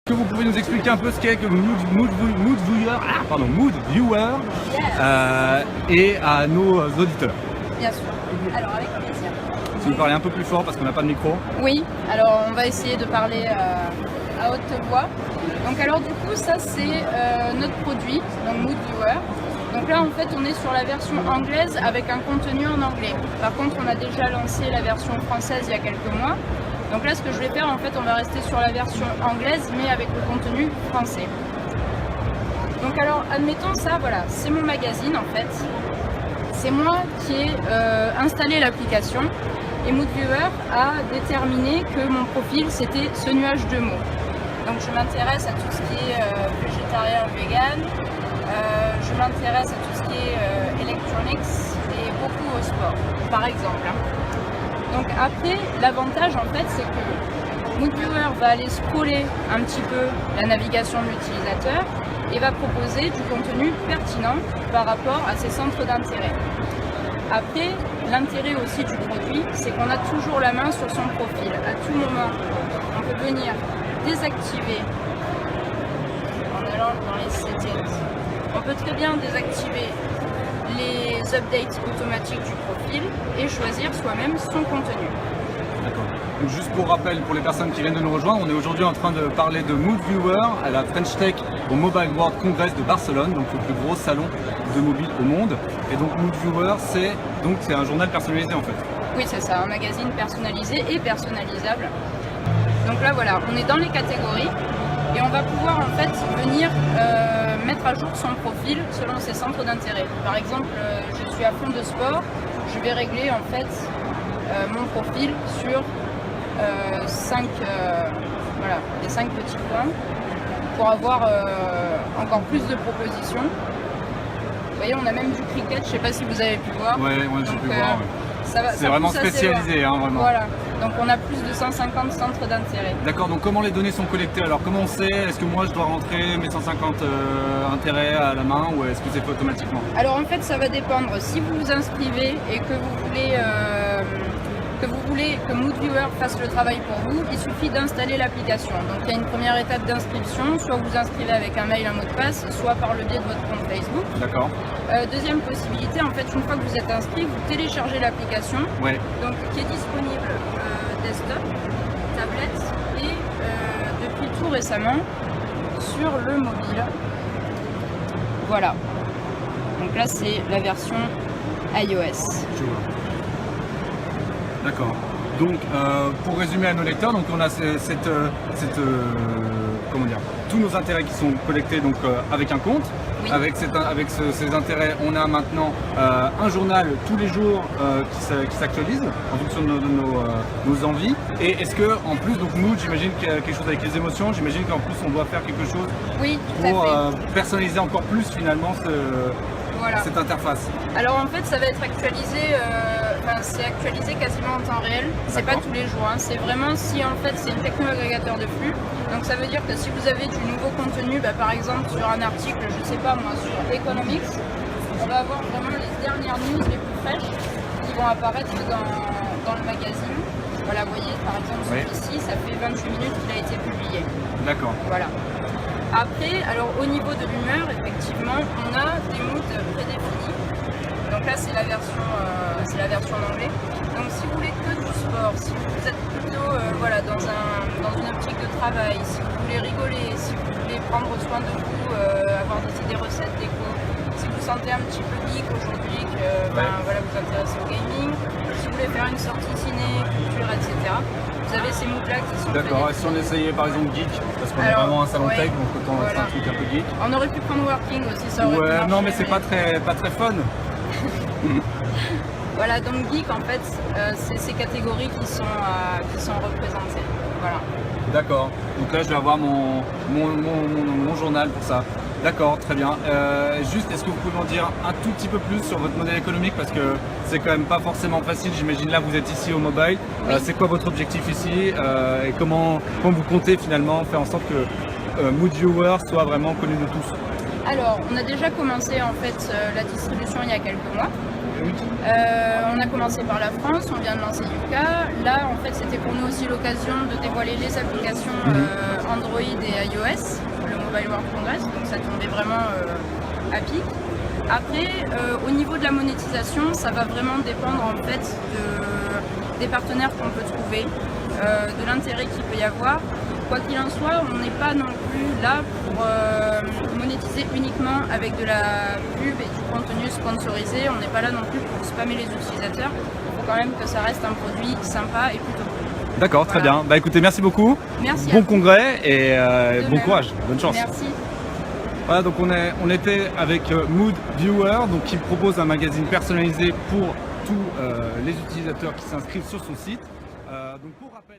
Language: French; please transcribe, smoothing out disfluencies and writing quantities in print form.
Est-ce que vous pouvez nous expliquer un peu ce qu'est que Mood Viewer et à nos auditeurs? Bien sûr. Alors avec plaisir. Si vous parlez un peu plus fort parce qu'on n'a pas de micro. Oui, alors on va essayer de parler à haute voix. Donc alors du coup ça c'est notre produit, donc Mood Viewer. Donc là en fait on est sur la version anglaise avec un contenu en anglais. Par contre on a déjà lancé la version française il y a quelques mois. Donc là ce que je vais faire en fait on va rester sur la version anglaise mais avec le contenu français. Donc alors admettons ça, voilà, c'est mon magazine en fait. C'est moi qui ai installé l'application et Mood Viewer a déterminé que mon profil c'était ce nuage de mots. Donc je m'intéresse à tout ce qui est végétarien, vegan, je m'intéresse à tout ce qui est electronics et beaucoup au sport par exemple. Donc après l'avantage en fait c'est que Mood Viewer va aller scroller un petit peu la navigation de l'utilisateur et va proposer du contenu pertinent par rapport à ses centres d'intérêt. Après, l'intérêt aussi du produit, c'est qu'on a toujours la main sur son profil. À tout moment, on peut venir désactiver en allant dans les settings. On peut très bien désactiver les updates automatiques du profil et choisir soi-même son contenu. D'accord. Donc juste pour rappel, pour les personnes qui viennent de nous rejoindre, on est aujourd'hui en train de parler de Mood Viewer à la French Tech au Mobile World Congress de Barcelone, donc le plus gros salon de mobile au monde. Et donc Mood Viewer, c'est un journal personnalisé en fait. Oui, c'est ça, un magazine personnalisé et personnalisable. Donc là voilà, on est dans les catégories et on va pouvoir en fait venir mettre à jour son profil selon ses centres d'intérêt. Par exemple, je suis à fond de sport, je vais régler en fait mon profil sur les 5 petits points pour avoir encore plus de propositions. Vous voyez, on a même du cricket, je ne sais pas si vous avez pu voir. Ouais, j'ai pu voir. Ouais. C'est vraiment spécialisé, hein, vraiment. Voilà, donc on a plus de 150 centres d'intérêt. D'accord, donc comment les données sont collectées? Alors comment on sait? Est-ce que moi je dois rentrer mes 150 intérêts à la main ou est-ce que c'est fait automatiquement? Alors en fait ça va dépendre. Si vous vous inscrivez et que vous voulez que Mood Viewer fasse le travail pour vous, il suffit d'installer l'application. Donc il y a une première étape d'inscription, soit vous inscrivez avec un mail, un mot de passe, soit par le biais de votre compte Facebook. D'accord. Deuxième possibilité, en fait, une fois que vous êtes inscrit, vous téléchargez l'application, Ouais. donc qui est disponible desktop, tablette et depuis tout récemment sur le mobile. Voilà. Donc là, c'est la version iOS. Je vois. D'accord. Donc, pour résumer à nos lecteurs, donc on a comment dire, tous nos intérêts qui sont collectés donc avec un compte. Oui. Avec ces intérêts, on a maintenant un journal tous les jours qui s'actualise en fonction de nos envies. Et est-ce que en plus, donc Mood, j'imagine qu'il y a quelque chose avec les émotions. J'imagine qu'en plus on doit faire quelque chose Oui, tout pour à fait. personnaliser encore plus finalement Voilà. cette interface. Alors en fait ça va être actualisé, c'est actualisé quasiment en temps réel, c'est pas tous les jours, hein. C'est vraiment si en fait c'est une techno-agrégateur de flux, donc ça veut dire que si vous avez du nouveau contenu, par exemple sur un article, je sais pas moi, sur Economics, on va avoir vraiment les dernières news les plus fraîches qui vont apparaître dans le magazine. Voilà, vous voyez par exemple celui-ci, ça fait 28 minutes qu'il a été publié. D'accord. Voilà. Après, alors au niveau de l'humeur, effectivement, on a des moods prédéfinis. Donc là, c'est la version en anglais. Donc si vous voulez que du sport, si vous êtes plutôt dans une optique de travail, si vous voulez rigoler, si vous voulez prendre soin de vous, avoir des idées recettes déco, si vous sentez un petit peu geek aujourd'hui, que vous intéressez au gaming, si vous voulez faire une sortie ciné, culture, etc. Vous avez ces moods-là qui sont d'accord, et si on essayait par exemple geek, parce qu'on est vraiment un salon tech, donc autant faire un truc un peu geek. On aurait pu prendre working aussi, ça aurait pu marcher, non mais c'est pas très fun. Voilà, donc geek en fait, c'est ces catégories qui sont représentées. Voilà. D'accord, donc là je vais avoir mon journal pour ça. D'accord, très bien. Juste, est-ce que vous pouvez m'en dire un tout petit peu plus sur votre modèle économique, parce que c'est quand même pas forcément facile, j'imagine là vous êtes ici au mobile. Oui. C'est quoi votre objectif ici et comment vous comptez finalement faire en sorte que Mood Viewer soit vraiment connu de tous? Alors, on a déjà commencé en fait la distribution il y a quelques mois. On a commencé par la France, on vient de lancer UK. Là, en fait, c'était pour nous aussi l'occasion de dévoiler les applications Android et iOS, le Mobile World Congress, donc ça tombait vraiment à pic. Après, au niveau de la monétisation, ça va vraiment dépendre en fait des partenaires qu'on peut trouver, de l'intérêt qu'il peut y avoir. Quoi qu'il en soit, on n'est pas non plus là pour monétiser uniquement avec de la pub et du contenu sponsorisé. On n'est pas là non plus pour spammer les utilisateurs. Il faut quand même que ça reste un produit sympa et plutôt cool. D'accord, très bien. Bah écoutez, merci beaucoup. Merci. Bon congrès et bon courage, bonne chance. Merci. Voilà, donc on était avec Mood Viewer, donc qui propose un magazine personnalisé pour tous les utilisateurs qui s'inscrivent sur son site. Donc pour rappel,